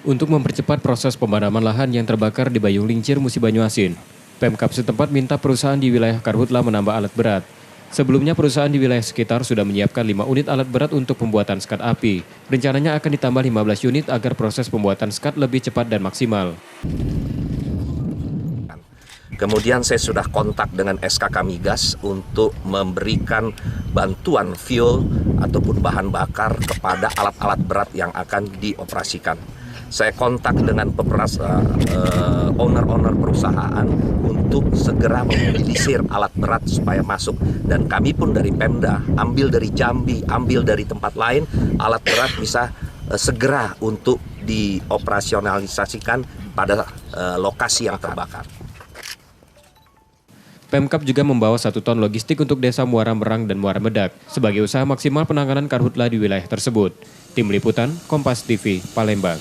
Untuk mempercepat proses pemadaman lahan yang terbakar di Bayung Lincir, Musi Banyuasin, Pemkab setempat minta perusahaan di wilayah Karhutla menambah alat berat. Sebelumnya perusahaan di wilayah sekitar sudah menyiapkan 5 unit alat berat untuk pembuatan skat api. Rencananya akan ditambah 15 unit agar proses pembuatan skat lebih cepat dan maksimal. Kemudian saya sudah kontak dengan SKK Migas untuk memberikan bantuan fuel ataupun bahan bakar kepada alat-alat berat yang akan dioperasikan. Saya kontak dengan owner-owner perusahaan untuk segera memobilisir alat berat supaya masuk. Dan kami pun dari Pemda, ambil dari Jambi, ambil dari tempat lain, alat berat bisa segera untuk dioperasionalisasikan pada lokasi yang terbakar. Pemkab juga membawa 1 ton logistik untuk desa Muara Merang dan Muara Medak sebagai usaha maksimal penanganan karhutla di wilayah tersebut. Tim Liputan, Kompas TV, Palembang.